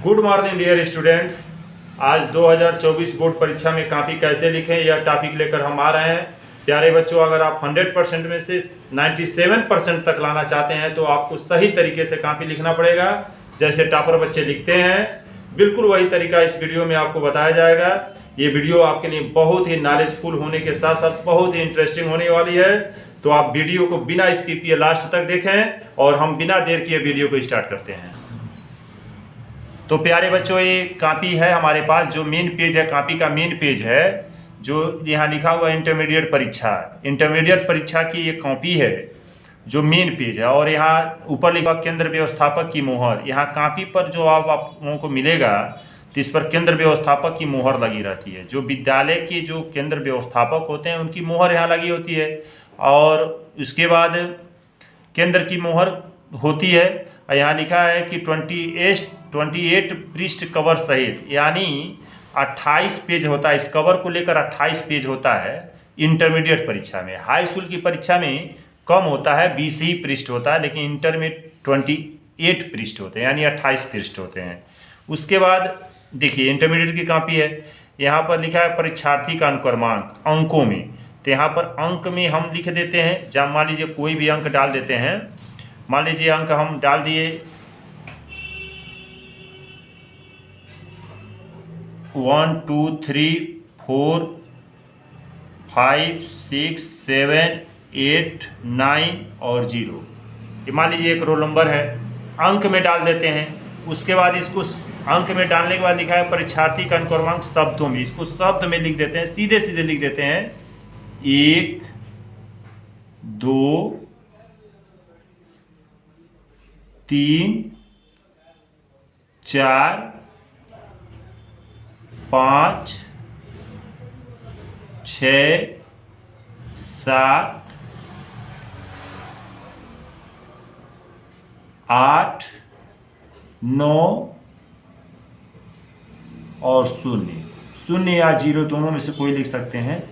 Good morning dear students. आज 2024 board परीक्षा में कॉपी कैसे लिखें यह टॉपिक लेकर हम आ रहे हैं। प्यारे बच्चों, अगर आप 100% में से 97% तक लाना चाहते हैं तो आपको सही तरीके से कॉपी लिखना पड़ेगा। जैसे टॉपर बच्चे लिखते हैं बिल्कुल वही तरीका इस वीडियो में आपको बताया जाएगा। ये वीडियो आपके लिए बहुत ही नॉलेजफुल होने के साथ साथ बहुत ही इंटरेस्टिंग होने वाली है। तो आप वीडियो को बिना स्किप किए लास्ट तक देखें और हम बिना देर किए वीडियो को स्टार्ट करते हैं। तो प्यारे बच्चों, ये कॉपी है हमारे पास, जो मेन पेज है, कॉपी का मेन पेज है, जो यहाँ लिखा हुआ इंटरमीडिएट परीक्षा। इंटरमीडिएट परीक्षा की ये कॉपी है जो मेन पेज है। और यहाँ ऊपर लिखा हुआ केंद्र व्यवस्थापक की मोहर। यहाँ कॉपी पर जो आप लोगों को मिलेगा तो इस पर केंद्र व्यवस्थापक की मोहर लगी रहती है। जो विद्यालय के जो केंद्र व्यवस्थापक होते हैं उनकी मोहर यहाँ लगी होती है। और उसके बाद केंद्र की मोहर होती है। यहाँ लिखा है कि 28 पृष्ठ कवर सहित, यानी 28 पेज होता है। इस कवर को लेकर 28 पेज होता है इंटरमीडिएट परीक्षा में। हाई स्कूल की परीक्षा में कम होता है, 20 ही पृष्ठ होता है, लेकिन इंटर में 28 पृष्ठ होते हैं, यानी 28 पृष्ठ होते हैं। उसके बाद देखिए इंटरमीडिएट की कॉपी है। यहाँ पर लिखा है परीक्षार्थी का अनुक्रमांक अंकों में। तो यहाँ पर अंक में हम लिख देते हैं, जब मान लीजिए कोई भी अंक डाल देते हैं। मान लीजिए अंक हम डाल दिए 1 2 3 4 5 6 7 8 9 और 0। ये मान लीजिए एक रोल नंबर है, अंक में डाल देते हैं। उसके बाद इसको अंक में डालने के बाद लिखा है परीक्षार्थी का अनुक्रमांक शब्दों में। इसको शब्द में लिख देते हैं, सीधे सीधे लिख देते हैं। 1 2 3 4 5 6 7 8 9 और 0 या 0 दोनों में से कोई लिख सकते हैं।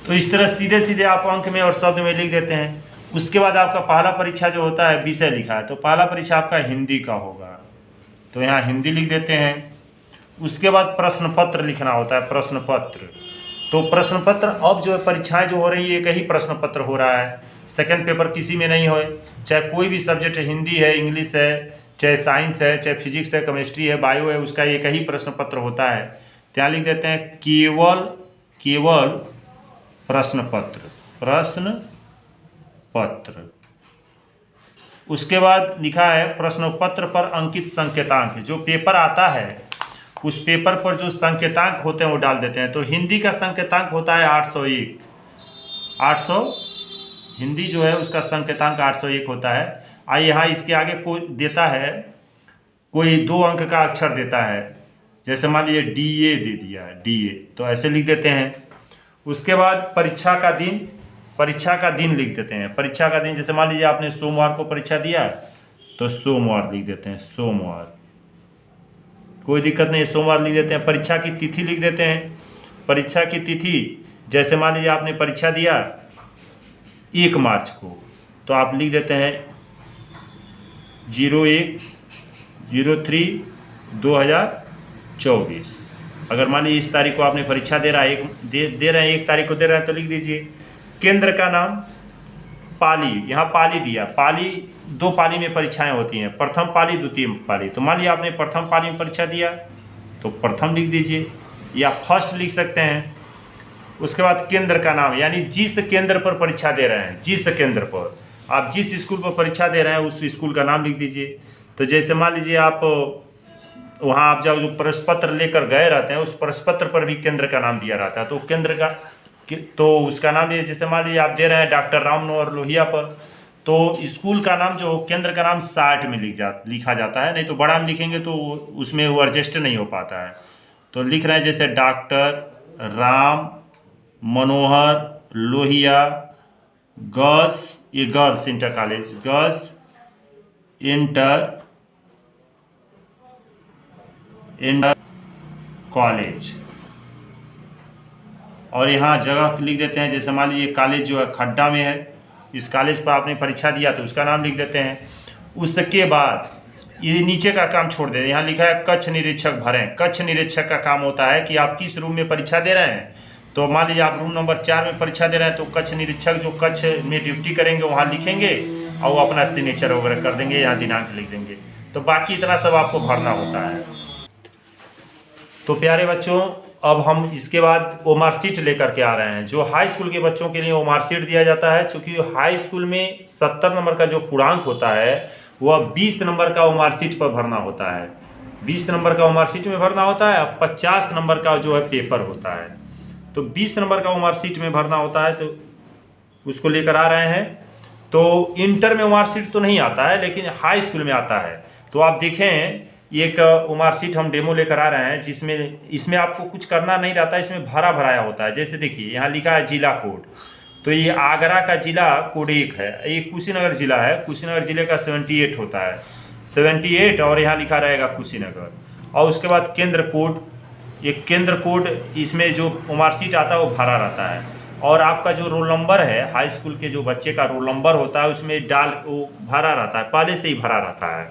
तो इस तरह सीधे सीधे आप अंक में और शब्द में लिख देते हैं। उसके बाद आपका पहला परीक्षा जो होता है विषय लिखा है, तो पहला परीक्षा आपका हिंदी का होगा, तो यहाँ हिंदी लिख देते हैं। उसके बाद प्रश्न पत्र लिखना होता है, प्रश्न पत्र। तो प्रश्न पत्र अब जो है परीक्षाएं जो हो रही है एक ही प्रश्न पत्र हो रहा है, सेकंड पेपर किसी में नहीं हो। चाहे कोई भी सब्जेक्ट है, हिंदी है, इंग्लिश है, चाहे साइंस है, चाहे फिजिक्स है, केमिस्ट्री है, बायो है, उसका एक ही प्रश्न पत्र होता है। तो यहाँ लिख देते हैं केवल प्रश्न पत्र। उसके बाद लिखा है प्रश्न पत्र पर अंकित संकेतांक। जो पेपर आता है उस पेपर पर जो संकेतांक होते हैं वो डाल देते हैं। तो हिंदी का संकेतांक होता है 800 हिंदी जो है उसका संकेतांक 801 होता है। यहाँ इसके आगे कोई देता है, कोई 2 अंक का अक्षर देता है, जैसे मान लीजिए DA दे दिया है, DA, तो ऐसे लिख देते हैं। उसके बाद परीक्षा का दिन लिख देते हैं। परीक्षा का दिन जैसे मान लीजिए आपने सोमवार को परीक्षा दिया तो सोमवार लिख देते हैं, सोमवार, कोई दिक्कत नहीं, सोमवार लिख देते हैं। परीक्षा की तिथि लिख देते हैं। परीक्षा की तिथि जैसे मान लीजिए आपने परीक्षा दिया 1 मार्च को, तो आप लिख देते हैं 01/03/2024। अगर मान लीजिए इस तारीख को आपने परीक्षा दे रहे हैं 1 तारीख को दे रहे हैं तो लिख दीजिए। केंद्र का नाम पाली, यहाँ पाली दिया। पाली 2 पाली में परीक्षाएं होती हैं, प्रथम पाली, द्वितीय पाली। तो मान लीजिए आपने प्रथम पाली में परीक्षा दिया तो प्रथम लिख दीजिए या फर्स्ट लिख सकते हैं। उसके बाद केंद्र का नाम, यानी जिस केंद्र पर परीक्षा दे रहे हैं, जिस केंद्र पर आप जिस स्कूल पर परीक्षा दे रहे हैं उस स्कूल का नाम लिख दीजिए। तो जैसे मान लीजिए आप वहाँ आप जो प्रश्न पत्र लेकर गए रहते हैं उस प्रश्न पत्र पर भी केंद्र का नाम दिया रहता है, तो केंद्र का तो उसका नाम लीजिए। जैसे मान लीजिए आप दे रहे हैं डॉक्टर राम मनोहर लोहिया पर, तो स्कूल का नाम जो केंद्र का नाम 60 में लिखा जाता है, नहीं तो बड़ा में लिखेंगे तो उसमें वो एडजस्ट नहीं हो पाता है। तो लिख रहे हैं जैसे डॉक्टर राम मनोहर लोहिया गर्ल्स, ये girls inter college, girls inter college. और यहाँ जगह लिख देते हैं, जैसे मान लीजिए कॉलेज जो है खड्डा में है, इस कॉलेज पर आपने परीक्षा दिया तो उसका नाम लिख देते हैं। उसके बाद ये नीचे का काम छोड़ दें, यहाँ लिखा है कक्ष निरीक्षक भरें। कक्ष निरीक्षक का काम होता है कि आप किस रूम में परीक्षा दे रहे हैं। तो मान लीजिए आप रूम नंबर 4 में परीक्षा दे रहे हैं, तो कक्ष निरीक्षक जो कक्ष में ड्यूटी करेंगे वहाँ लिखेंगे और वो अपना सिग्नेचर वगैरह कर देंगे, यहाँ दिनांक लिख देंगे। तो बाकी इतना सब आपको भरना होता है। तो प्यारे बच्चों, अब हम इसके बाद वो मार्कशीट लेकर के आ रहे हैं। जो हाई स्कूल के बच्चों के लिए वो मार्कशीट दिया जाता है, चूँकि हाई स्कूल में 70 नंबर का जो पूर्णांक होता है वह 20 नंबर का वो मार्कशीट पर भरना होता है। 20 नंबर का वो मार्कशीट में भरना होता है, 50 नंबर का जो है पेपर होता है। तो 20 नंबर का वो मार्कशीट में भरना होता है, तो उसको लेकर आ रहे हैं। तो इंटर में मार्कशीट तो नहीं आता है, लेकिन हाई स्कूल में आता है। तो आप देखें, एक मार्कशीट हम डेमो लेकर आ रहे हैं, जिसमें इसमें आपको कुछ करना नहीं रहता, इसमें भराया होता है। जैसे देखिए यहाँ लिखा है जिला कोड, तो ये आगरा का जिला कोड 1 है। ये कुशीनगर जिला है, कुशीनगर जिले का 78 होता है, 78, और यहाँ लिखा रहेगा कुशीनगर। और उसके बाद केंद्र कोड, ये केंद्र कोड, इसमें जो मार्कशीट आता है वो भरा रहता है। और आपका जो रोल नंबर है, हाई स्कूल के जो बच्चे का रोल नंबर होता है उसमें वो भरा रहता है, पहले से ही भरा रहता है।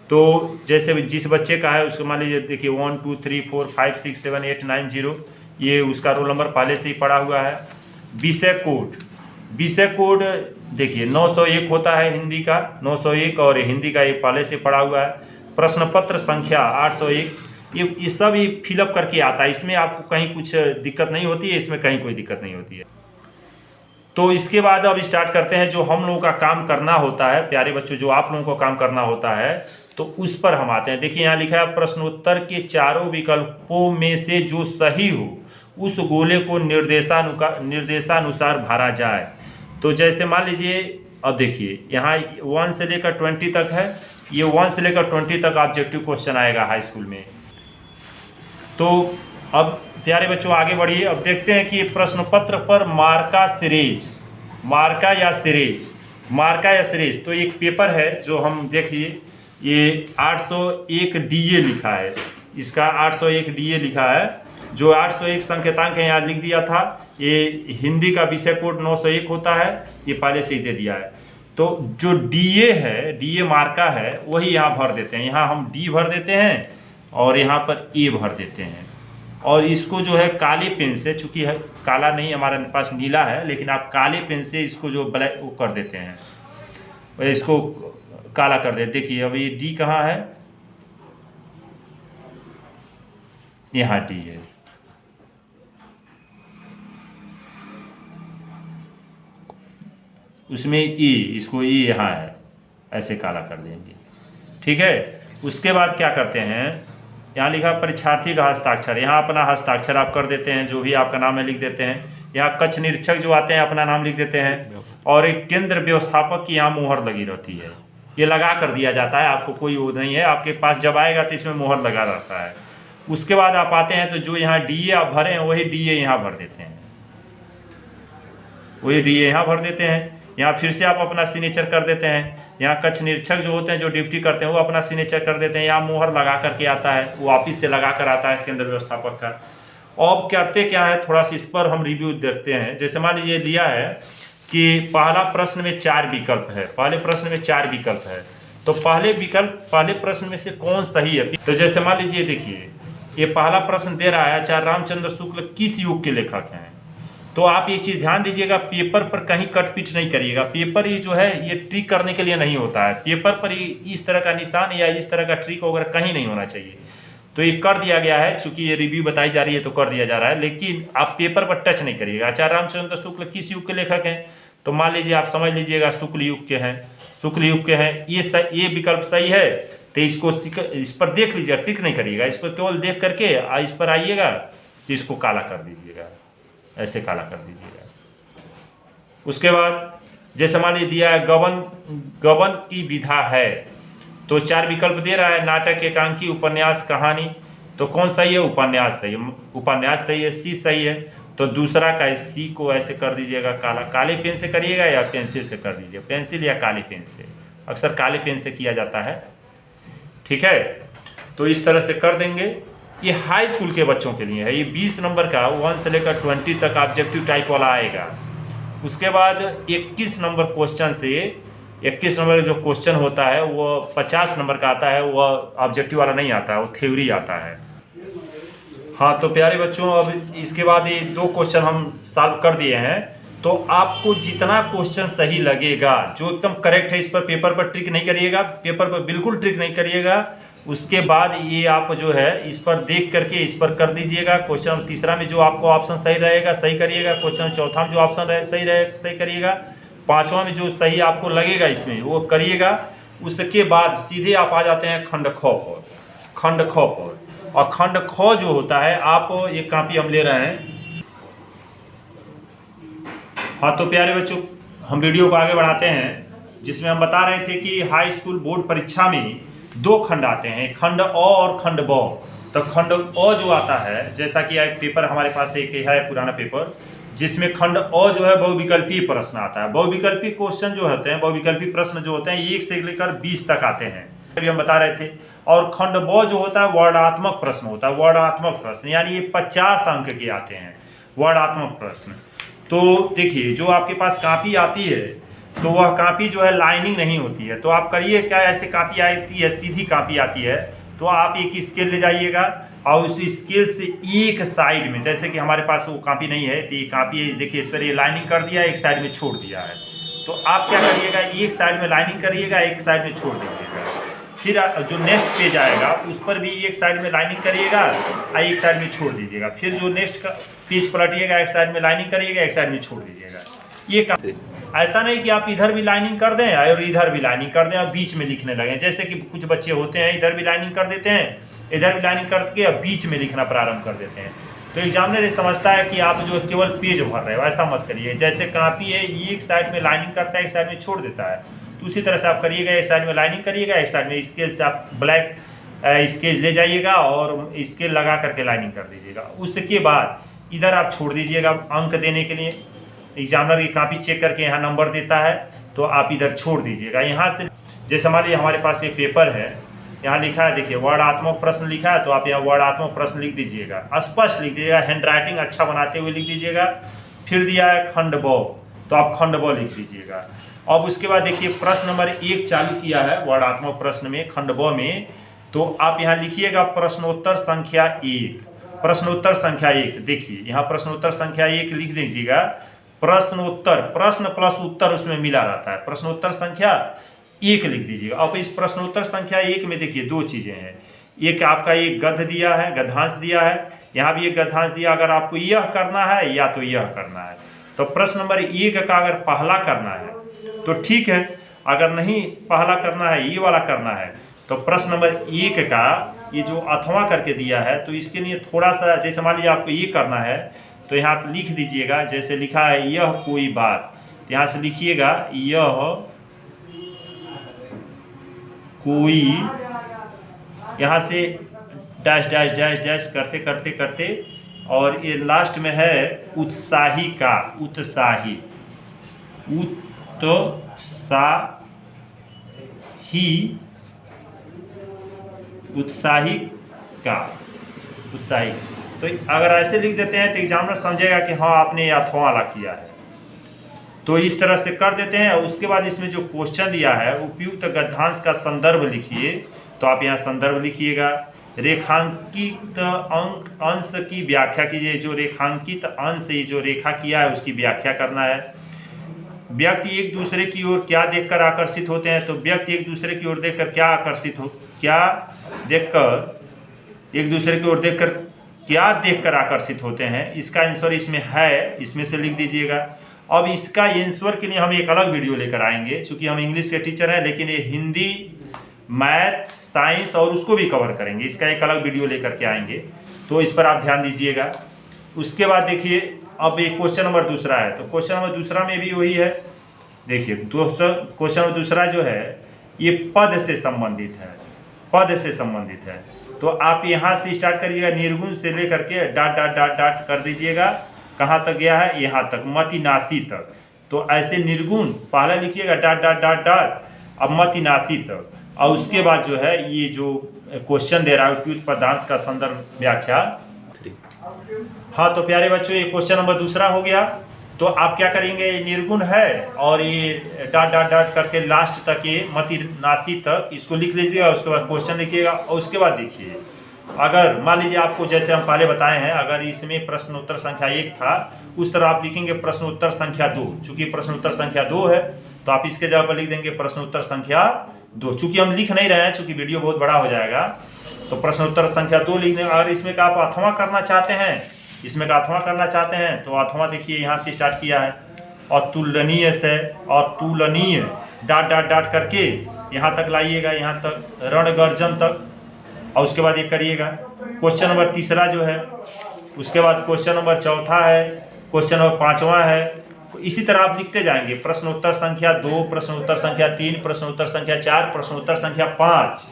तो जैसे जिस बच्चे का है उसको मान लीजिए, देखिए 1 2 3 4 5 6 7 8 9 0, ये उसका रोल नंबर पहले से ही पड़ा हुआ है। विषय कोड देखिए 901 होता है हिंदी का, 901, और हिंदी का ये पहले से पड़ा हुआ है। प्रश्न पत्र संख्या 801, ये सब ही फिलअप करके आता है। इसमें आपको कहीं कुछ दिक्कत नहीं होती है, इसमें कहीं कोई दिक्कत नहीं होती है। तो इसके बाद अब स्टार्ट करते हैं जो हम लोगों का काम करना होता है। प्यारे बच्चों, जो आप लोगों को काम करना होता है तो उस पर हम आते हैं। देखिए यहाँ लिखा है प्रश्नोत्तर के चारों विकल्पों में से जो सही हो उस गोले को निर्देशानुसार भरा जाए। तो जैसे मान लीजिए, अब देखिए यहाँ 1 से लेकर 20 तक है, ये 1 से लेकर 20 तक ऑब्जेक्टिव क्वेश्चन आएगा हाई स्कूल में। तो अब प्यारे बच्चों आगे बढ़िए। अब देखते हैं कि प्रश्न पत्र पर मार्का या सिरेज, तो एक पेपर है जो हम देखिए, ये 801 DA लिखा है, इसका 801 DA लिखा है। जो 801 संकेतांक है यहाँ लिख दिया था। ये हिंदी का विषय कोड 901 होता है, ये पहले से ही दे दिया है। तो जो DA है, DA मार्का है, वही यहाँ भर देते हैं। यहाँ हम D भर देते हैं और यहाँ पर A भर देते हैं। और इसको जो है काले पेन से, चूँकि है काला नहीं, हमारे पास नीला है, लेकिन आप काले पेन से इसको जो ब्लैक वो कर देते हैं, इसको काला कर देते। देखिए अब ये D कहाँ है, यहाँ D है। उसमें E, इसको E यहाँ है, ऐसे काला कर देंगे, ठीक है। उसके बाद क्या करते हैं, यहाँ लिखा परीक्षार्थी का हस्ताक्षर, यहाँ अपना हस्ताक्षर आप कर देते हैं, जो भी आपका नाम है लिख देते हैं। यहाँ कक्ष निरीक्षक जो आते हैं अपना नाम लिख देते हैं। और एक केंद्र व्यवस्थापक की यहाँ मोहर लगी रहती है, ये लगा कर दिया जाता है, आपको कोई वो नहीं है, आपके पास जब आएगा तो इसमें मोहर लगा रहता है। उसके बाद आप आते हैं तो जो यहाँ DA आप भरे हैं वही DA यहाँ भर देते हैं, वही DA यहाँ भर देते हैं। यहाँ फिर से आप अपना सिग्नेचर कर देते हैं। यहाँ कक्ष निरीक्षक जो होते हैं, जो ड्यूटी करते हैं, वो अपना सिग्नेचर कर देते हैं। यहाँ मोहर लगा करके आता है, वो ऑफिस से लगा कर आता है केंद्र व्यवस्थापक का। अब करते क्या है, थोड़ा सा इस पर हम रिव्यू देखते हैं। जैसे मान लीजिए दिया है कि पहला प्रश्न में 4 विकल्प है, पहले प्रश्न में 4 विकल्प है, तो पहले प्रश्न में से कौन सही है। तो जैसे मान लीजिए, देखिए ये पहला प्रश्न दे रहा है, आचार्य रामचंद्र शुक्ल किस युग के लेखक हैं। तो आप ये चीज़ ध्यान दीजिएगा, पेपर पर कहीं कटपीट नहीं करिएगा। पेपर ये जो है ये ट्रिक करने के लिए नहीं होता है, पेपर पर इस तरह का निशान या इस तरह का ट्रिक वगैरह कहीं नहीं होना चाहिए। तो ये कर दिया गया है, चूंकि ये रिव्यू बताई जा रही है तो कर दिया जा रहा है, लेकिन आप पेपर पर टच नहीं करिएगा। आचार्य रामचंद्र शुक्ल किस युग के लेखक हैं, तो मान लीजिए आप समझ लीजिएगा शुक्ल युग के हैं, ये विकल्प सही है। तो इसको इस पर देख लीजिएगा, टिक नहीं करिएगा, इस पर केवल देख करके इस पर आइएगा तो इसको काला कर दीजिएगा, ऐसे काला कर दीजिएगा। उसके बाद जैसे मान लीजिए दिया है गबन की विधा है, तो 4 विकल्प दे रहा है, नाटक, एकांकी, उपन्यास, कहानी। तो कौन सही है, उपन्यास सही है, उपन्यास सही है, सी सही है। तो दूसरा का सी को ऐसे कर दीजिएगा काला, काले पेन से करिएगा या पेंसिल से कर दीजिए, पेंसिल या काले पेन से, अक्सर काले पेन से किया जाता है, ठीक है। तो इस तरह से कर देंगे। ये हाई स्कूल के बच्चों के लिए है, ये 20 नंबर का 1 से लेकर 20 तक ऑब्जेक्टिव टाइप वाला आएगा। उसके बाद 21 नंबर क्वेश्चन से 21 नंबर का जो क्वेश्चन होता है वो 50 नंबर का आता है, वो ऑब्जेक्टिव वाला नहीं आता है, वो थ्योरी आता है। हाँ तो प्यारे बच्चों, अब इसके बाद ये 2 क्वेश्चन हम सॉल्व कर दिए हैं। तो आपको जितना क्वेश्चन सही लगेगा, जो एकदम करेक्ट है, इस पर पेपर पर ट्रिक नहीं करिएगा, पेपर पर बिल्कुल ट्रिक नहीं करिएगा। उसके बाद ये आप जो है इस पर देख करके इस पर कर दीजिएगा। क्वेश्चन तीसरा में जो आपको ऑप्शन सही रहेगा सही करिएगा, क्वेश्चन चौथा में जो ऑप्शन सही करिएगा, पांचवा में जो सही आपको लगेगा इसमें वो करिएगा। उसके बाद सीधे आप आ जाते हैं खंड ख पर। खंड ख पर, और खंड ख जो होता है, आप एक कॉपी हम ले रहे हैं। हाँ तो प्यारे बच्चों, हम वीडियो को आगे बढ़ाते हैं, जिसमें हम बता रहे थे कि हाई स्कूल बोर्ड परीक्षा में 2 खंड आते हैं, खंड अ और खंड ब। तो खंड अ जो आता है, जैसा कि एक पेपर हमारे पास एक है पुराना पेपर, जिसमें खंड अ जो है बहुविकल्पीय प्रश्न आता है। बहुविकल्पीय क्वेश्चन जो होते हैं, बहुविकल्पीय प्रश्न जो होते हैं 1 से लेकर 20 तक आते हैं, अभी हम बता रहे थे। और खंड ब जो होता है वर्णात्मक प्रश्न होता है, वर्णात्मक प्रश्न, यानी ये 50 अंक के आते हैं वर्णात्मक प्रश्न। तो देखिए, जो आपके पास कॉपी आती है तो वह कॉपी जो है लाइनिंग नहीं होती है, तो आप करिए क्या, ऐसे कॉपी आती है, सीधी कॉपी आती है, तो आप एक स्केल ले जाइएगा और उस स्केल से एक साइड में, जैसे कि हमारे पास वो कॉपी नहीं है तो ये कॉपी देखिए, इस पर ये लाइनिंग कर दिया, एक साइड में छोड़ दिया है। तो आप क्या करिएगा, एक साइड में लाइनिंग करिएगा, एक साइड में छोड़ दीजिएगा। फिर जो नेक्स्ट पेज आएगा उस पर भी एक साइड में लाइनिंग करिएगा और एक साइड में छोड़ दीजिएगा। फिर जो नेक्स्ट का पेज पलटिएगा, एक साइड में लाइनिंग करिएगा, एक साइड में छोड़ दीजिएगा। ये काम, ऐसा नहीं कि आप इधर भी लाइनिंग कर दें और इधर भी लाइनिंग कर दें और बीच में लिखने लगें। जैसे कि कुछ बच्चे होते हैं, इधर भी लाइनिंग कर देते हैं, इधर भी लाइनिंग करके और बीच में लिखना प्रारंभ कर देते हैं। तो एग्जामिनर ये समझता है कि आप जो केवल पेज भर रहे हो, ऐसा मत करिए। जैसे कॉपी है, एक साइड में लाइनिंग करता है, एक साइड में छोड़ देता है, तो उसी तरह से आप करिएगा, एक साइड में लाइनिंग करिएगा, एक साइड में स्केल से आप ब्लैक स्केच ले जाइएगा और स्केल लगा करके लाइनिंग कर दीजिएगा। उसके बाद इधर आप छोड़ दीजिएगा अंक देने के लिए। एग्जामिनर की कॉपी चेक करके यहाँ नंबर देता है, तो आप इधर छोड़ दीजिएगा। यहाँ से जैसे मान लीजिए हमारे पास एक पेपर है, यहाँ लिखा है, देखिए वर्णात्मक प्रश्न लिखा है, तो आप यहाँ वर्णात्मक प्रश्न लिख दीजिएगा, स्पष्ट लिख दीजिएगा, हैंड राइटिंग अच्छा बनाते हुए लिख दीजिएगा। फिर दिया है खंड ब, तो आप खंड ब लिख दीजिएगा। अब उसके बाद देखिए प्रश्न नंबर 1 चालू किया है वर्णात्मक प्रश्न में, खंड ब में, तो आप यहाँ लिखिएगा प्रश्नोत्तर संख्या 1। प्रश्नोत्तर संख्या 1, देखिए यहाँ प्रश्नोत्तर संख्या 1 लिख दीजिएगा। प्रश्नोत्तर, प्रश्न प्लस उत्तर उसमें मिला रहता है, प्रश्नोत्तर संख्या 1 लिख दीजिएगा। अब इस प्रश्नोत्तर संख्या 1 में देखिए 2 चीज़ें हैं। एक आपका एक गद्य दिया है, गद्यांश दिया है, यहाँ भी एक गद्यांश दिया। अगर आपको यह करना है या तो यह करना है, तो प्रश्न नंबर 1 का अगर पहला करना है तो ठीक है, अगर नहीं पहला करना है, ये वाला करना है, तो प्रश्न नंबर 1 का ये जो अथवा करके दिया है, तो इसके लिए थोड़ा सा, जैसे मान लीजिए आपको ये करना है, तो यहाँ आप लिख दीजिएगा, जैसे लिखा है यह कोई बात, यहाँ से लिखिएगा यह कोई, यहाँ से डैश डैश डैश डैश करते करते करते, और ये लास्ट में है उत्साही का, उत्साही, उत्साही का, उत्साही। तो अगर ऐसे लिख देते हैं तो एग्जामिनर समझेगा कि हाँ आपने ये अथवा वाला किया है, तो इस तरह से कर देते हैं। उसके बाद इसमें जो क्वेश्चन दिया है, उपयुक्त गद्यांश का संदर्भ लिखिए, तो आप यहाँ संदर्भ लिखिएगा। रेखांकित अंश की व्याख्या कीजिए, जो रेखांकित अंश, ये जो रेखा किया है उसकी व्याख्या करना है। व्यक्ति एक दूसरे की ओर क्या देखकर आकर्षित होते हैं, तो व्यक्ति एक दूसरे की ओर देखकर क्या आकर्षित हो, क्या देखकर, एक दूसरे की ओर देखकर क्या देखकर आकर्षित होते हैं, इसका आंसर इसमें है, इसमें से लिख दीजिएगा। अब इसका आंसर के लिए हम एक अलग वीडियो लेकर आएंगे, क्योंकि हम इंग्लिश के टीचर हैं, लेकिन ये हिंदी, मैथ, साइंस और उसको भी कवर करेंगे, इसका एक अलग वीडियो लेकर के आएंगे, तो इस पर आप ध्यान दीजिएगा। उसके बाद देखिए अब एक क्वेश्चन नंबर दूसरा है, तो क्वेश्चन नंबर दूसरा में भी वही है। देखिए क्वेश्चन नंबर दूसरा जो है ये पद से संबंधित है, पद से संबंधित है। तो आप यहाँ से स्टार्ट करिएगा, निर्गुण से लेकर के डाट डाट डाट डाट कर दीजिएगा। कहाँ तक गया है, यहाँ तक, मतिनाशी तक। तो ऐसे निर्गुण पहले लिखिएगा डाट डाट डाट डाट, अब मतिनाशी तक, और उसके बाद जो है ये जो क्वेश्चन दे रहा है उपयुक्त पदांश का संदर्भ व्याख्या। हाँ तो प्यारे बच्चों, ये क्वेश्चन नंबर दूसरा हो गया। तो आप क्या करेंगे, ये निर्गुण है और ये डॉट डॉट डॉट करके लास्ट तक ये मति नासी तक इसको लिख लीजिएगा। उसके बाद क्वेश्चन लिखिएगा और उसके बाद देखिए, अगर मान लीजिए आपको जैसे हम पहले बताए हैं, अगर इसमें प्रश्न उत्तर संख्या 1 था, उस तरह आप लिखेंगे प्रश्न उत्तर संख्या 2। चूंकि प्रश्न उत्तर संख्या 2 है तो आप इसके जगह पर लिख देंगे प्रश्न उत्तर संख्या 2। चूंकि हम लिख नहीं रहे हैं, चूंकि वीडियो बहुत बड़ा हो जाएगा, तो प्रश्न उत्तर संख्या 2 लिख देंगे। अगर इसमें का आप अथवा करना चाहते हैं, इसमें का अथवा करना चाहते हैं तो अथवा देखिए यहाँ से स्टार्ट किया है और तुलनीय से और तुलनीय डॉट डॉट डॉट करके यहाँ तक लाइएगा, यहाँ तक रणगर्जन तक, और उसके बाद ये करिएगा। क्वेश्चन नंबर 3 जो है, उसके बाद क्वेश्चन नंबर 4 है, क्वेश्चन नंबर 5वां है। इसी तरह आप लिखते जाएंगे प्रश्न उत्तर संख्या 2, प्रश्न उत्तर संख्या 3, प्रश्न उत्तर संख्या 4, प्रश्न उत्तर संख्या 5।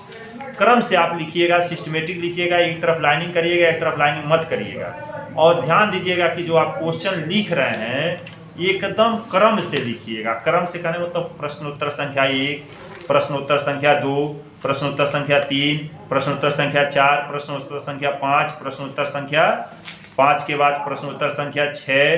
क्रम से आप लिखिएगा, सिस्टमेटिक लिखिएगा, एक तरफ लाइनिंग करिएगा, एक तरफ लाइनिंग मत करिएगा। और ध्यान दीजिएगा कि जो आप क्वेश्चन लिख रहे हैं एकदम क्रम से लिखिएगा। क्रम से कहने मतलब प्रश्न उत्तर संख्या 1, प्रश्न उत्तर संख्या 2, प्रश्न उत्तर संख्या 3, प्रश्न उत्तर संख्या 4, प्रश्न उत्तर संख्या 5, प्रश्न उत्तर संख्या 5 के बाद प्रश्न उत्तर संख्या 6,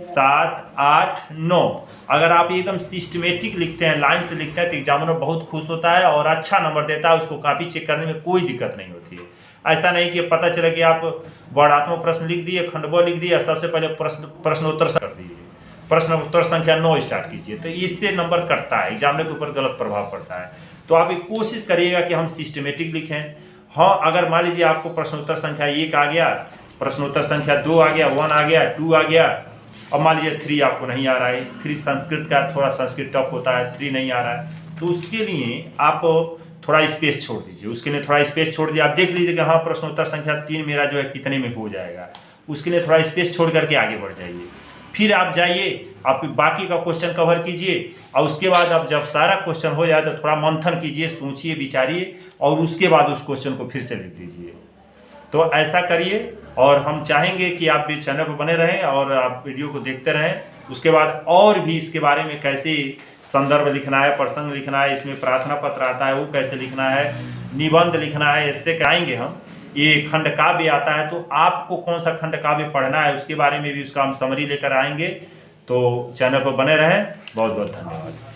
7, 8, 9। अगर आप एकदम सिस्टमेटिक लिखते हैं, लाइन से लिखते हैं, तो एग्जामिनर बहुत खुश होता है और अच्छा नंबर देता है। उसको कॉपी चेक करने में कोई दिक्कत नहीं होती है। ऐसा नहीं कि पता चले कि आप वर्णात्मक प्रश्न लिख दिए, खंडबल लिख दिया, सबसे पहले प्रश्नोत्तर कर दिए, प्रश्न उत्तर संख्या 9 स्टार्ट कीजिए, तो इससे नंबर कटता है, एग्जामिनर के ऊपर गलत प्रभाव पड़ता है। तो आप एक कोशिश करिएगा कि हम सिस्टमेटिक लिखें। हाँ, अगर मान लीजिए आपको प्रश्नोत्तर संख्या 1 आ गया, प्रश्नोत्तर संख्या 2 आ गया, 1 आ गया, 2 आ गया, और मान लीजिए 3 आपको नहीं आ रहा है, 3 संस्कृत का, थोड़ा संस्कृत टफ होता है, 3 नहीं आ रहा है, तो उसके लिए आप थोड़ा स्पेस छोड़ दीजिए। उसके लिए थोड़ा स्पेस छोड़ दीजिए। आप देख लीजिए कि हाँ प्रश्नोत्तर संख्या 3 मेरा जो है कितने में हो जाएगा, उसके लिए थोड़ा स्पेस छोड़ करके आगे बढ़ जाइए। फिर आप जाइए, आप बाकी का क्वेश्चन कवर कीजिए, और उसके बाद आप जब सारा क्वेश्चन हो जाए तो थोड़ा मंथन कीजिए, सोचिए, विचारिए, और उसके बाद उस क्वेश्चन को फिर से लिख दीजिए। तो ऐसा करिए, और हम चाहेंगे कि आप भी चैनल पर बने रहें और आप वीडियो को देखते रहें। उसके बाद और भी इसके बारे में कैसे संदर्भ लिखना है, प्रसंग लिखना है, इसमें प्रार्थना पत्र आता है वो कैसे लिखना है, निबंध लिखना है, इससे कराएंगे हम। ये खंड काव्य आता है, तो आपको कौन सा खंड काव्य पढ़ना है उसके बारे में भी उसका हम समरी लेकर आएंगे। तो चैनल पर बने रहें। बहुत बहुत धन्यवाद।